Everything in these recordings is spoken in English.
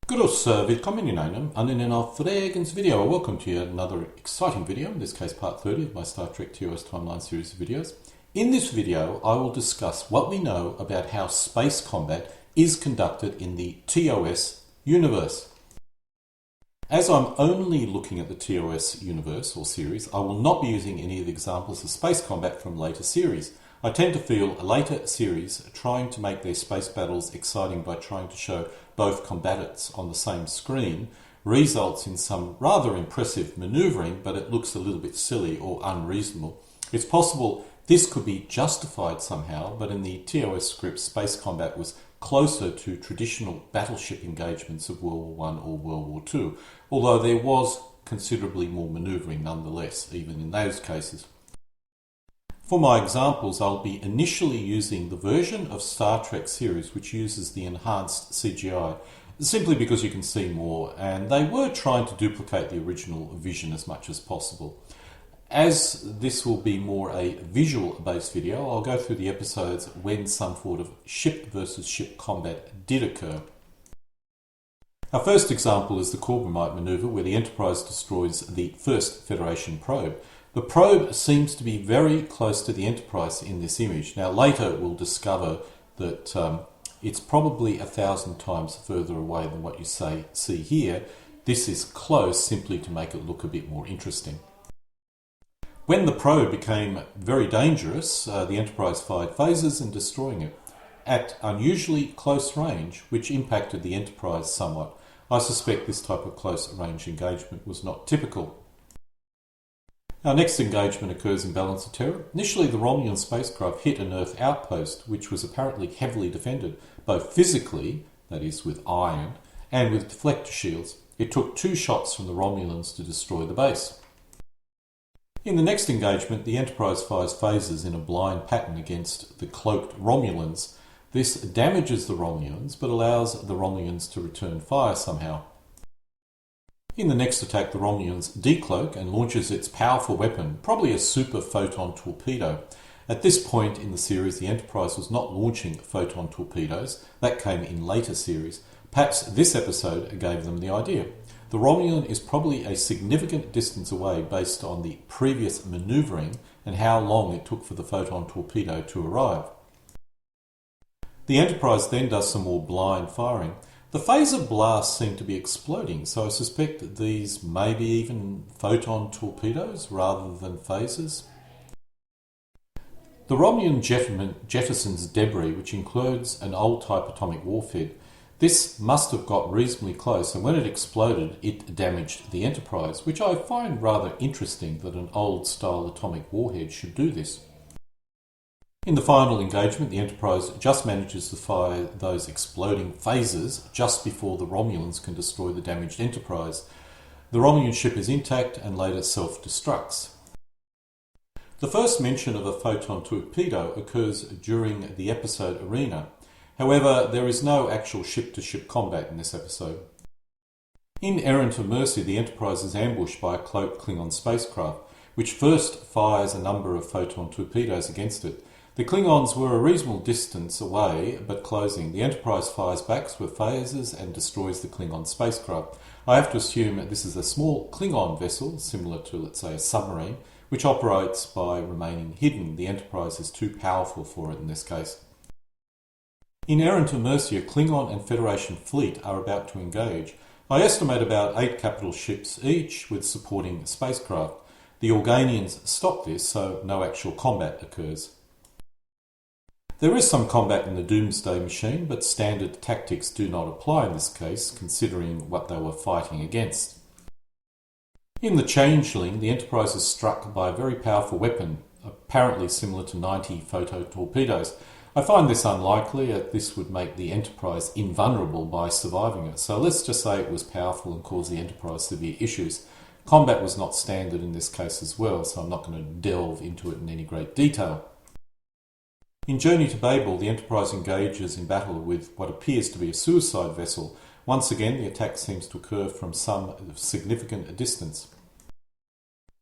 Grüß, willkommen in einem Fragens video. Welcome to another exciting video, in this case part 30 of my Star Trek TOS timeline series of videos. In this video, I will discuss what we know about how space combat is conducted in the TOS universe. As I'm only looking at the TOS universe or series, I will not be using any of the examples of space combat from later series. I tend to feel later series trying to make their space battles exciting by trying to show both combatants on the same screen results in some rather impressive manoeuvring, but it looks a little bit silly or unreasonable. It's possible this could be justified somehow, but in the TOS script, space combat was closer to traditional battleship engagements of World War I or World War II, although there was considerably more manoeuvring nonetheless, even in those cases. For my examples, I'll be initially using the version of Star Trek series which uses the enhanced CGI, simply because you can see more, and they were trying to duplicate the original vision as much as possible. As this will be more a visual-based video, I'll go through the episodes when some sort of ship versus ship combat did occur. Our first example is the Corbomite maneuver, where the Enterprise destroys the first Federation probe. The probe seems to be very close to the Enterprise in this image. Now later we'll discover that it's probably 1,000 times further away than what you see here. This is close simply to make it look a bit more interesting. When the probe became very dangerous, the Enterprise fired phasers and destroying it at unusually close range, which impacted the Enterprise somewhat. I suspect this type of close range engagement was not typical. Our next engagement occurs in Balance of Terror. Initially, the Romulan spacecraft hit an Earth outpost, which was apparently heavily defended, both physically, that is with iron, and with deflector shields. It took 2 shots from the Romulans to destroy the base. In the next engagement, the Enterprise fires phasers in a blind pattern against the cloaked Romulans. This damages the Romulans, but allows the Romulans to return fire somehow. In the next attack, the Romulans decloak and launches its powerful weapon, probably a super photon torpedo. At this point in the series, the Enterprise was not launching photon torpedoes. That came in later series. Perhaps this episode gave them the idea. The Romulan is probably a significant distance away based on the previous manoeuvring and how long it took for the photon torpedo to arrive. The Enterprise then does some more blind firing. The phaser blasts seem to be exploding, so I suspect that these may be even photon torpedoes rather than phasers. The Romulan jettisons debris, which includes an old type atomic warhead. This must have got reasonably close, and when it exploded, it damaged the Enterprise, which I find rather interesting that an old-style atomic warhead should do this. In the final engagement, the Enterprise just manages to fire those exploding phasers just before the Romulans can destroy the damaged Enterprise. The Romulan ship is intact and later self-destructs. The first mention of a photon torpedo occurs during the episode Arena. However, there is no actual ship-to-ship combat in this episode. In Errant of Mercy, the Enterprise is ambushed by a cloaked Klingon spacecraft, which first fires a number of photon torpedoes against it. The Klingons were a reasonable distance away, but closing. The Enterprise fires back with phasers and destroys the Klingon spacecraft. I have to assume this is a small Klingon vessel, similar to, let's say, a submarine, which operates by remaining hidden. The Enterprise is too powerful for it in this case. In Errant of Mercy, a Klingon and Federation fleet are about to engage. I estimate about 8 capital ships each with supporting spacecraft. The Organians stop this, so no actual combat occurs. There is some combat in the Doomsday Machine, but standard tactics do not apply in this case, considering what they were fighting against. In the Changeling, the Enterprise is struck by a very powerful weapon, apparently similar to 90 photon torpedoes. I find this unlikely, as this would make the Enterprise invulnerable by surviving it, so let's just say it was powerful and caused the Enterprise severe issues. Combat was not standard in this case as well, so I'm not going to delve into it in any great detail. In Journey to Babel, the Enterprise engages in battle with what appears to be a suicide vessel. Once again, the attack seems to occur from some significant distance.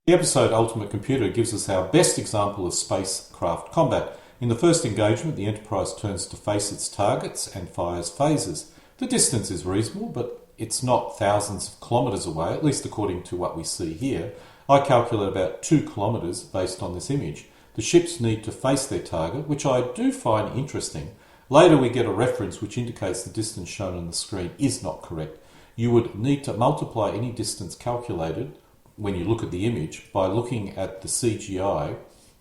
The episode Ultimate Computer gives us our best example of spacecraft combat. In the first engagement, the Enterprise turns to face its targets and fires phasers. The distance is reasonable, but it's not thousands of kilometres away, at least according to what we see here. I calculate about 2 kilometres based on this image. The ships need to face their target, which I do find interesting. Later we get a reference which indicates the distance shown on the screen is not correct. You would need to multiply any distance calculated when you look at the image by looking at the CGI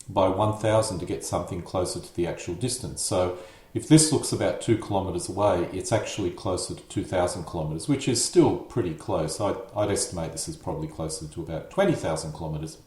by 1000 to get something closer to the actual distance. So if this looks about 2 kilometres away, it's actually closer to 2,000 kilometres, which is still pretty close. I'd estimate this is probably closer to about 20,000 kilometres.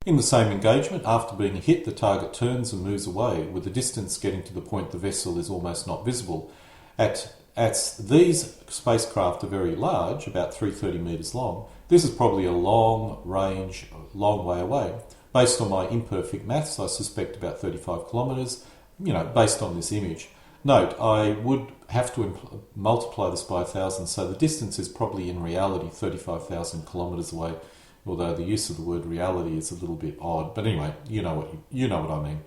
In the same engagement, after being hit, the target turns and moves away, with the distance getting to the point the vessel is almost not visible. As these spacecraft are very large, about 330 metres long, this is probably a long range, long way away. Based on my imperfect maths, I suspect about 35 kilometres, based on this image. Note, I would have to multiply this by 1,000, so the distance is probably in reality 35,000 kilometres away, although the use of the word reality is a little bit odd. But anyway, you know what I mean.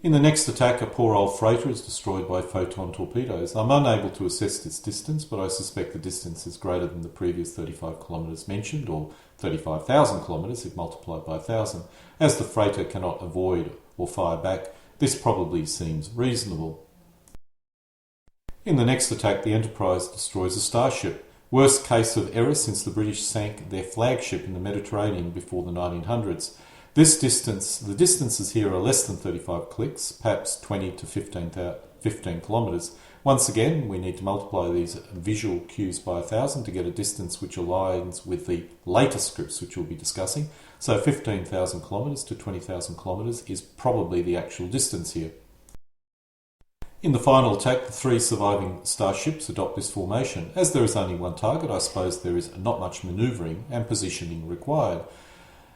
In the next attack, a poor old freighter is destroyed by photon torpedoes. I'm unable to assess its distance, but I suspect the distance is greater than the previous 35 kilometres mentioned, or 35,000 kilometres if multiplied by 1,000. As the freighter cannot avoid or fire back, this probably seems reasonable. In the next attack, the Enterprise destroys a starship. Worst case of error since the British sank their flagship in the Mediterranean before the 1900s. The distances here are less than 35 clicks, perhaps 20 to 15 kilometres. Once again, we need to multiply these visual cues by 1,000 to get a distance which aligns with the later scripts which we'll be discussing. So 15,000 kilometres to 20,000 kilometres is probably the actual distance here. In the final attack, the 3 surviving starships adopt this formation. As there is only one target, I suppose there is not much manoeuvring and positioning required.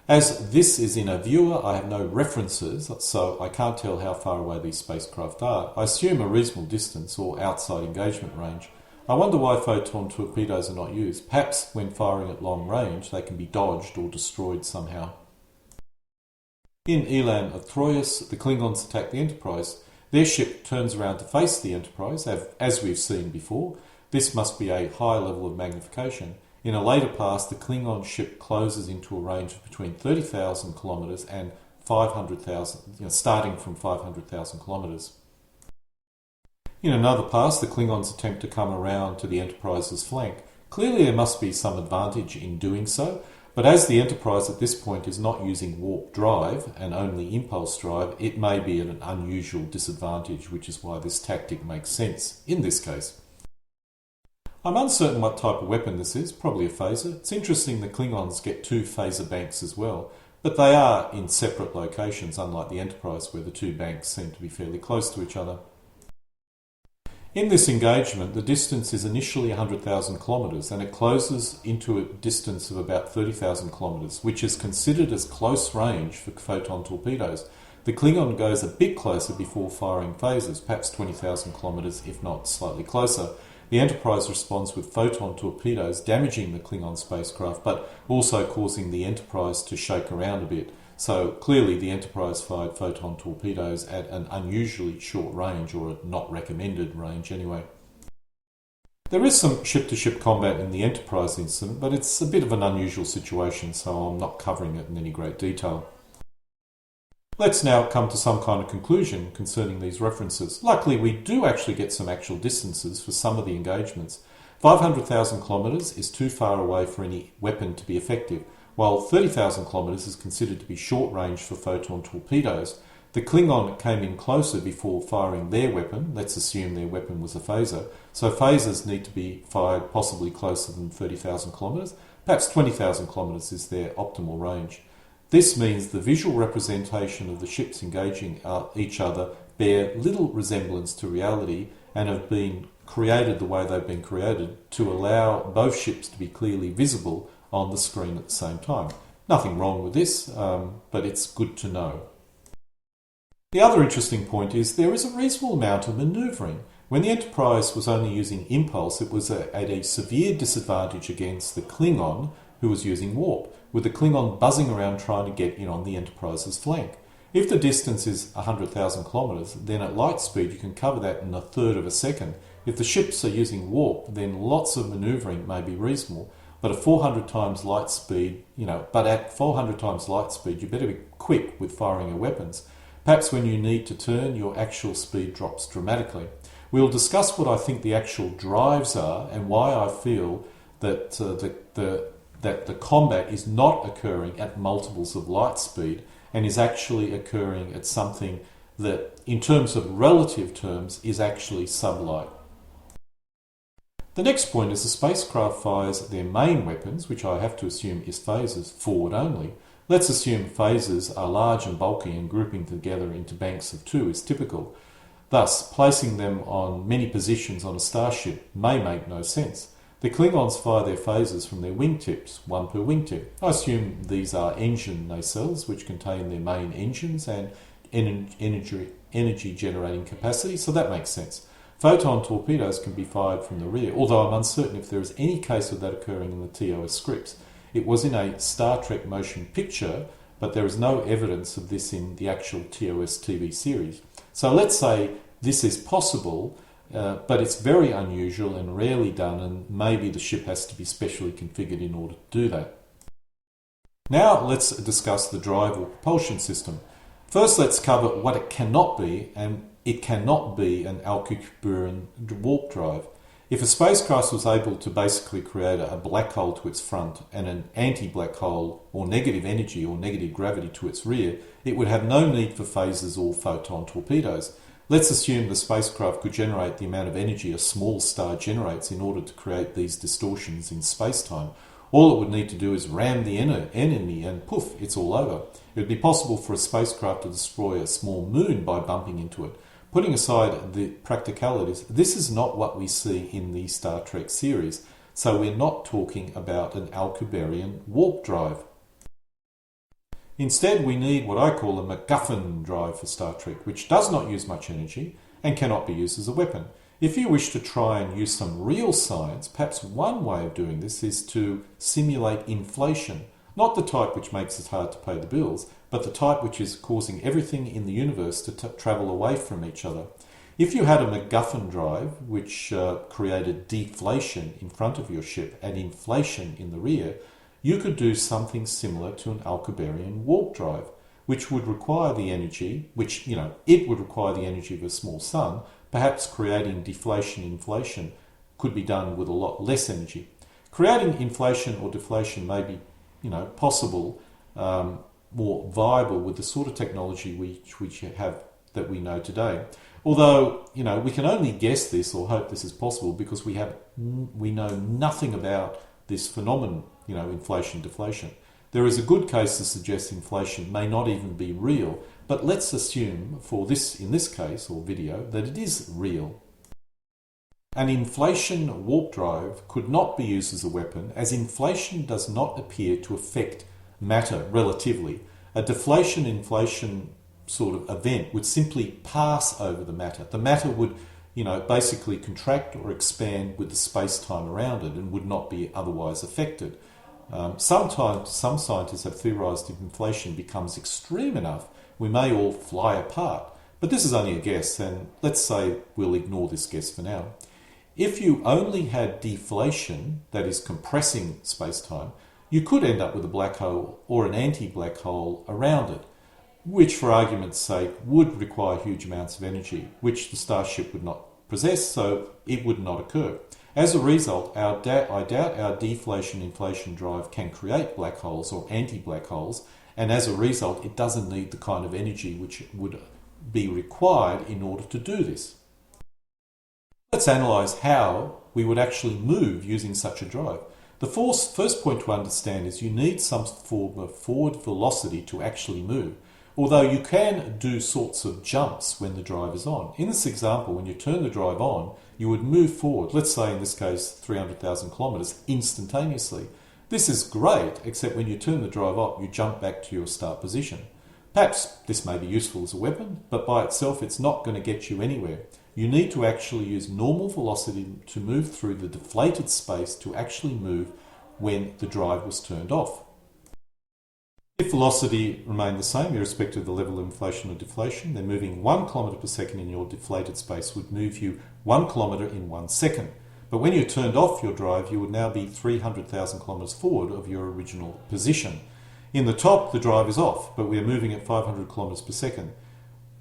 As this is in a viewer, I have no references, so I can't tell how far away these spacecraft are. I assume a reasonable distance or outside engagement range. I wonder why photon torpedoes are not used. Perhaps when firing at long range, they can be dodged or destroyed somehow. In Elan of Troyes, the Klingons attack the Enterprise. Their ship turns around to face the Enterprise, as we've seen before. This must be a high level of magnification. In a later pass, the Klingon ship closes into a range of between 30,000 kilometres and 500,000, starting from 500,000 kilometres. In another pass, the Klingons attempt to come around to the Enterprise's flank. Clearly there must be some advantage in doing so, but as the Enterprise at this point is not using warp drive and only impulse drive, it may be at an unusual disadvantage, which is why this tactic makes sense in this case. I'm uncertain what type of weapon this is, probably a phaser. It's interesting the Klingons get 2 phaser banks as well, but they are in separate locations, unlike the Enterprise where the 2 banks seem to be fairly close to each other. In this engagement, the distance is initially 100,000 kilometres and it closes into a distance of about 30,000 kilometres, which is considered as close range for photon torpedoes. The Klingon goes a bit closer before firing phasers, perhaps 20,000 kilometres if not slightly closer. The Enterprise responds with photon torpedoes, damaging the Klingon spacecraft, but also causing the Enterprise to shake around a bit. So clearly the Enterprise fired photon torpedoes at an unusually short range, or a not recommended range anyway. There is some ship-to-ship combat in the Enterprise incident, but it's a bit of an unusual situation, so I'm not covering it in any great detail. Let's now come to some kind of conclusion concerning these references. Luckily, we do actually get some actual distances for some of the engagements. 500,000 kilometres is too far away for any weapon to be effective, while 30,000 kilometres is considered to be short range for photon torpedoes. The Klingon came in closer before firing their weapon. Let's assume their weapon was a phaser. So phasers need to be fired possibly closer than 30,000 kilometres. Perhaps 20,000 kilometres is their optimal range. This means the visual representation of the ships engaging each other bear little resemblance to reality and have been created the way they've been created to allow both ships to be clearly visible on the screen at the same time. Nothing wrong with this, but it's good to know. The other interesting point is there is a reasonable amount of manoeuvring. When the Enterprise was only using impulse, it was at a severe disadvantage against the Klingon, who was using warp, with the Klingon buzzing around trying to get in on the Enterprise's flank. If the distance is 100,000 kilometres, then at light speed you can cover that in a third of a second. If the ships are using warp, then lots of manoeuvring may be reasonable, but at 400 times light speed, but at 400 times light speed, you better be quick with firing your weapons. Perhaps when you need to turn, your actual speed drops dramatically. We'll discuss what I think the actual drives are and why I feel that the combat is not occurring at multiples of light speed and is actually occurring at something that, in terms of relative terms, is actually sublight. The next point is the spacecraft fires their main weapons, which I have to assume is phasers, forward only. Let's assume phasers are large and bulky and grouping together into banks of two is typical. Thus, placing them on many positions on a starship may make no sense. The Klingons fire their phasers from their wingtips, one per wingtip. I assume these are engine nacelles, which contain their main engines and energy generating capacity, so that makes sense. Photon torpedoes can be fired from the rear, although I'm uncertain if there is any case of that occurring in the TOS scripts. It was in a Star Trek motion picture, but there is no evidence of this in the actual TOS TV series. So let's say this is possible, but it's very unusual and rarely done, and maybe the ship has to be specially configured in order to do that. Now let's discuss the drive or propulsion system. First, let's cover what it cannot be, and it cannot be an Alcubierrean warp drive. If a spacecraft was able to basically create a black hole to its front and an anti-black hole or negative energy or negative gravity to its rear, it would have no need for phasers or photon torpedoes. Let's assume the spacecraft could generate the amount of energy a small star generates in order to create these distortions in space-time. All it would need to do is ram the enemy and poof, it's all over. It would be possible for a spacecraft to destroy a small moon by bumping into it. Putting aside the practicalities, this is not what we see in the Star Trek series, so we're not talking about an Alcubierrean warp drive. Instead, we need what I call a MacGuffin drive for Star Trek, which does not use much energy and cannot be used as a weapon. If you wish to try and use some real science, perhaps one way of doing this is to simulate inflation, not the type which makes it hard to pay the bills, but the type which is causing everything in the universe to travel away from each other. If you had a MacGuffin drive which created deflation in front of your ship and inflation in the rear, you could do something similar to an Alcubierrean warp drive, which would require the energy, it would require the energy of a small sun. Perhaps creating deflation, inflation could be done with a lot less energy. Creating inflation or deflation may be, possible, more viable with the sort of technology which have that we know today. Although, we can only guess this or hope this is possible because we know nothing about this phenomenon, inflation, deflation. There is a good case to suggest inflation may not even be real, but let's assume for this, in this case or video, that it is real. An inflation warp drive could not be used as a weapon, as inflation does not appear to affect matter relatively. A deflation-inflation sort of event would simply pass over the matter. The matter would, basically contract or expand with the space-time around it and would not be otherwise affected. Sometimes some scientists have theorized if inflation becomes extreme enough, we may all fly apart. But this is only a guess, and let's say we'll ignore this guess for now. If you only had deflation, that is compressing space-time, you could end up with a black hole or an anti-black hole around it, which for argument's sake would require huge amounts of energy, which the starship would not possess, so it would not occur. As a result, I doubt our deflation-inflation drive can create black holes or anti-black holes, and as a result, it doesn't need the kind of energy which would be required in order to do this. Let's analyse how we would actually move using such a drive. The first point to understand is you need some form of forward velocity to actually move, although you can do sorts of jumps when the drive is on. In this example, when you turn the drive on, you would move forward, let's say in this case 300,000 kilometres, instantaneously. This is great, except when you turn the drive off, you jump back to your start position. Perhaps this may be useful as a weapon, but by itself it's not going to get you anywhere. You need to actually use normal velocity to move through the deflated space to actually move when the drive was turned off. If velocity remained the same, irrespective of the level of inflation or deflation, then moving 1 kilometre per second in your deflated space would move you 1 kilometre in 1 second. But when you turned off your drive, you would now be 300,000 kilometres forward of your original position. In the top, the drive is off, but we are moving at 500 kilometres per second.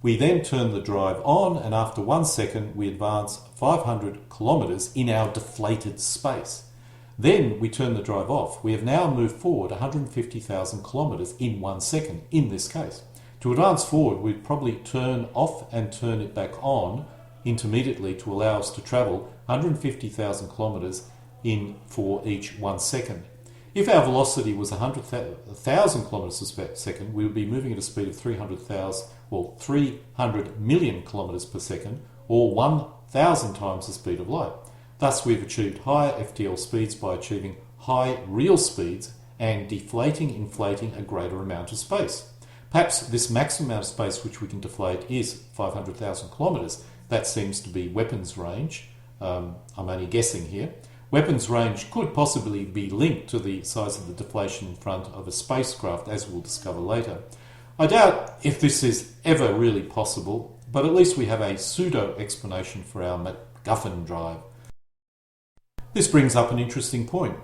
We then turn the drive on, and after 1 second, we advance 500 kilometres in our deflated space. Then we turn the drive off. We have now moved forward 150,000 kilometres in 1 second, in this case. To advance forward, we'd probably turn off and turn it back on intermediately to allow us to travel 150,000 kilometres in for each 1 second. If our velocity was 100,000 kilometres per second, we would be moving at a speed of 300 million kilometres per second, or 1,000 times the speed of light. Thus, we've achieved higher FTL speeds by achieving high real speeds and inflating a greater amount of space. Perhaps this maximum amount of space which we can deflate is 500,000 kilometres. That seems to be weapons range. I'm only guessing here. Weapons range could possibly be linked to the size of the deflation in front of a spacecraft, as we'll discover later. I doubt if this is ever really possible, but at least we have a pseudo explanation for our MacGuffin drive. This brings up an interesting point,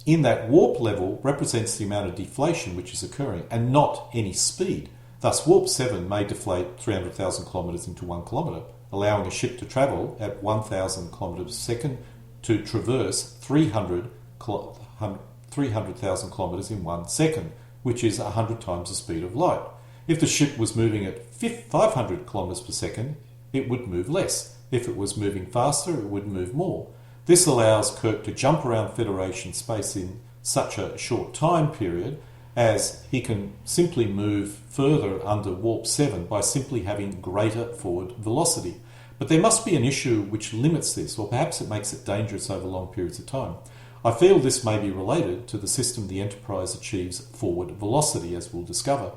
in that warp level represents the amount of deflation which is occurring and not any speed. Thus, warp 7 may deflate 300,000 kilometres into 1 kilometre, allowing a ship to travel at 1,000 kilometres per second to traverse 300,000 kilometres in 1 second, which is 100 times the speed of light. If the ship was moving at 500 kilometres per second, it would move less. If it was moving faster, it would move more. This allows Kirk to jump around Federation space in such a short time period, as he can simply move further under warp 7 by simply having greater forward velocity. But there must be an issue which limits this, or perhaps it makes it dangerous over long periods of time. I feel this may be related to the system the Enterprise achieves forward velocity, as we'll discover.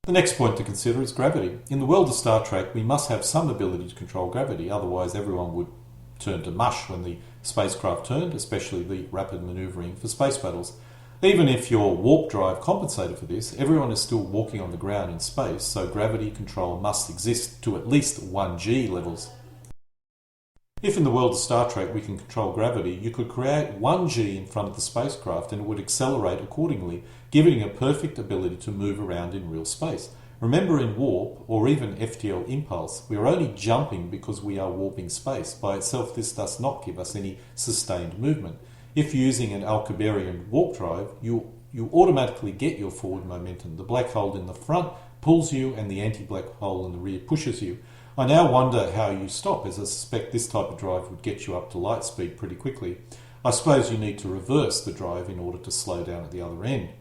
The next point to consider is gravity. In the world of Star Trek, we must have some ability to control gravity, otherwise everyone would turn to mush when the spacecraft turned, especially the rapid manoeuvring for space battles. Even if your warp drive compensated for this, everyone is still walking on the ground in space, so gravity control must exist to at least 1G levels. If in the world of Star Trek we can control gravity, you could create 1G in front of the spacecraft and it would accelerate accordingly, giving it a perfect ability to move around in real space. Remember, in warp, or even FTL impulse, we are only jumping because we are warping space. By itself, this does not give us any sustained movement. If using an Alcubierrean warp drive, you automatically get your forward momentum. The black hole in the front pulls you and the anti-black hole in the rear pushes you. I now wonder how you stop, as I suspect this type of drive would get you up to light speed pretty quickly. I suppose you need to reverse the drive in order to slow down at the other end.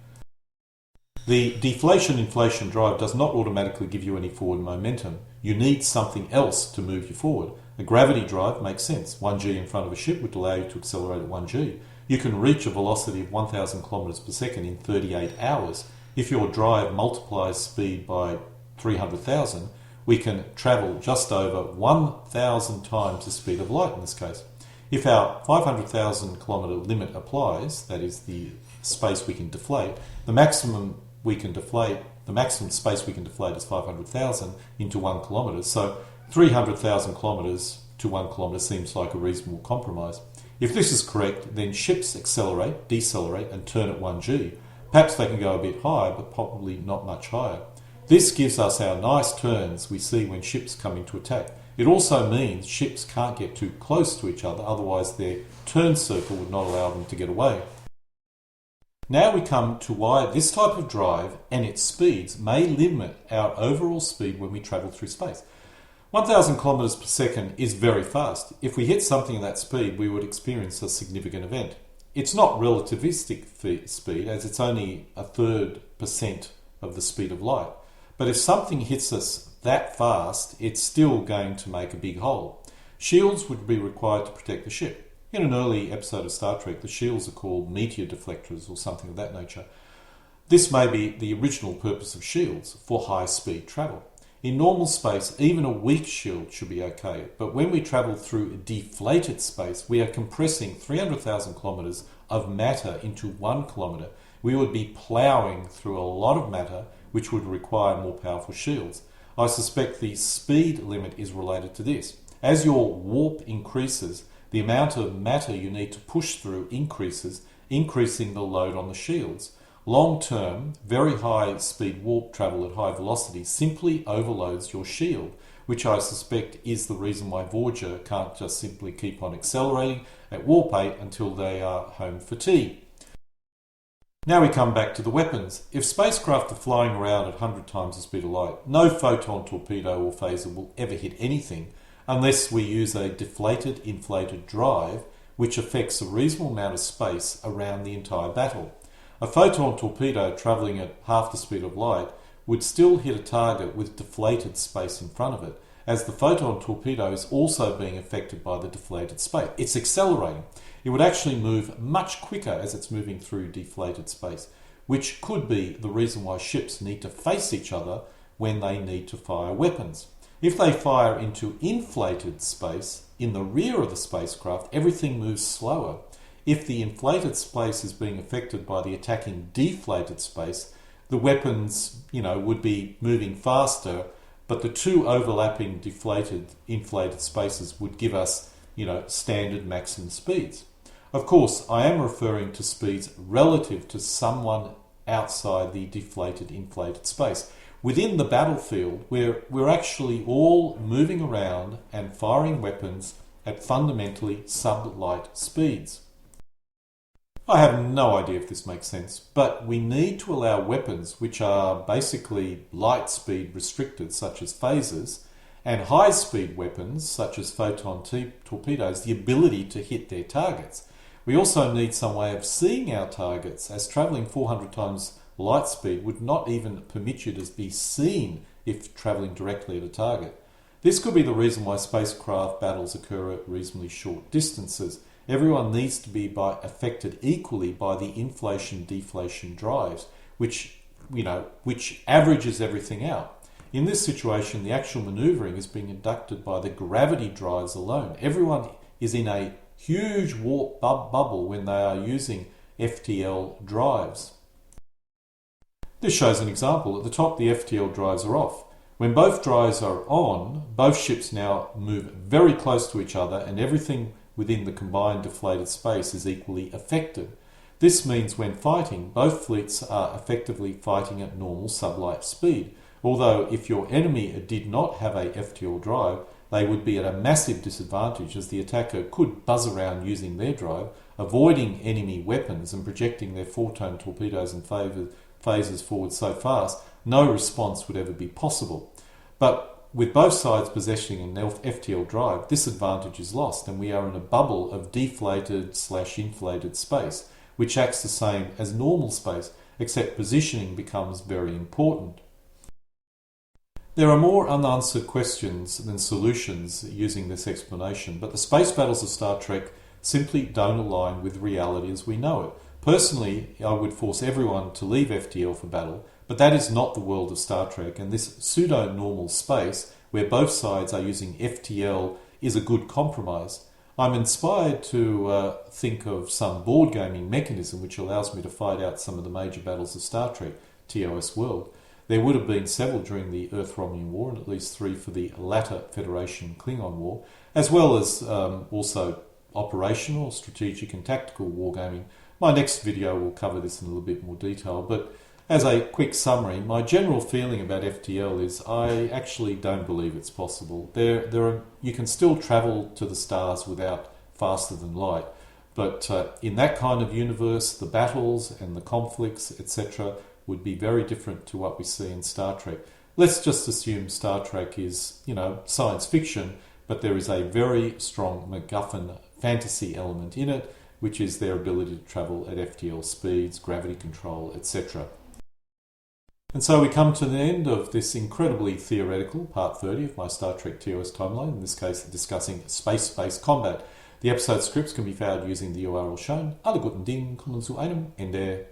The deflation-inflation drive does not automatically give you any forward momentum. You need something else to move you forward. A gravity drive makes sense. 1G in front of a ship would allow you to accelerate at 1G. You can reach a velocity of 1,000 kilometres per second in 38 hours. If your drive multiplies speed by 300,000, we can travel just over 1,000 times the speed of light in this case. If our 500,000 kilometre limit applies, that is the space we can deflate, the maximum space we can deflate is 500,000 into 1 kilometre. So 300,000 kilometres to 1 kilometre seems like a reasonable compromise. If this is correct, then ships accelerate, decelerate and turn at 1G. Perhaps they can go a bit higher, but probably not much higher. This gives us our nice turns we see when ships come into attack. It also means ships can't get too close to each other, otherwise their turn circle would not allow them to get away. Now we come to why this type of drive and its speeds may limit our overall speed when we travel through space. 1,000 kilometres per second is very fast. If we hit something at that speed, we would experience a significant event. It's not relativistic speed, as it's only 1/3% of the speed of light. But if something hits us that fast, it's still going to make a big hole. Shields would be required to protect the ship. In an early episode of Star Trek, the shields are called meteor deflectors or something of that nature. This may be the original purpose of shields, for high-speed travel. In normal space, even a weak shield should be okay, but when we travel through deflated space, we are compressing 300,000 kilometres of matter into 1 kilometre. We would be ploughing through a lot of matter, which would require more powerful shields. I suspect the speed limit is related to this. As your warp increases, the amount of matter you need to push through increases, increasing the load on the shields. Long term, very high speed warp travel at high velocity simply overloads your shield, which I suspect is the reason why Voyager can't just simply keep on accelerating at warp 8 until they are home for tea. Now we come back to the weapons. If spacecraft are flying around at 100 times the speed of light, no photon torpedo or phaser will ever hit anything unless we use a deflated, inflated drive, which affects a reasonable amount of space around the entire battle. A photon torpedo travelling at half the speed of light would still hit a target with deflated space in front of it, as the photon torpedo is also being affected by the deflated space. It's accelerating. It would actually move much quicker as it's moving through deflated space, which could be the reason why ships need to face each other when they need to fire weapons. If they fire into inflated space in the rear of the spacecraft, everything moves slower. If the inflated space is being affected by the attacking deflated space, the weapons, would be moving faster, but the two overlapping deflated, inflated spaces would give us, standard maximum speeds. Of course, I am referring to speeds relative to someone outside the deflated, inflated space. Within the battlefield, we're actually all moving around and firing weapons at fundamentally sub-light speeds. I have no idea if this makes sense, but we need to allow weapons which are basically light speed restricted, such as phasers, and high speed weapons, such as photon torpedoes, the ability to hit their targets. We also need some way of seeing our targets, as travelling 400 times light speed would not even permit you to be seen if travelling directly at a target. This could be the reason why spacecraft battles occur at reasonably short distances. Everyone needs to be affected equally by the inflation-deflation drives, which averages everything out. In this situation, the actual manoeuvring is being conducted by the gravity drives alone. Everyone is in a huge warp bubble when they are using FTL drives. This shows an example. At the top, the FTL drives are off. When both drives are on, both ships now move very close to each other, and everything within the combined deflated space is equally affected. This means when fighting, both fleets are effectively fighting at normal sublight speed, although if your enemy did not have a FTL drive, they would be at a massive disadvantage, as the attacker could buzz around using their drive, avoiding enemy weapons and projecting their photon torpedoes and phasers forward so fast, no response would ever be possible. But with both sides possessing an FTL drive, this advantage is lost, and we are in a bubble of deflated/inflated space, which acts the same as normal space, except positioning becomes very important. There are more unanswered questions than solutions using this explanation, but the space battles of Star Trek simply don't align with reality as we know it. Personally, I would force everyone to leave FTL for battle, but that is not the world of Star Trek, and this pseudo-normal space where both sides are using FTL is a good compromise. I'm inspired to think of some board gaming mechanism which allows me to fight out some of the major battles of Star Trek, TOS world. There would have been several during the Earth-Romulan War, and at least 3 for the latter Federation-Klingon War, as well as also operational, strategic and tactical wargaming. My next video will cover this in a little bit more detail, but as a quick summary, my general feeling about FTL is I actually don't believe it's possible. You can still travel to the stars without faster than light, but in that kind of universe, the battles and the conflicts, etc., would be very different to what we see in Star Trek. Let's just assume Star Trek is, science fiction, but there is a very strong MacGuffin fantasy element in it, which is their ability to travel at FTL speeds, gravity control, etc. And so we come to the end of this incredibly theoretical part 30 of my Star Trek TOS timeline, in this case discussing space-based combat. The episode scripts can be found using the URL shown. Alle guten Dingen kommen zu einem Ende.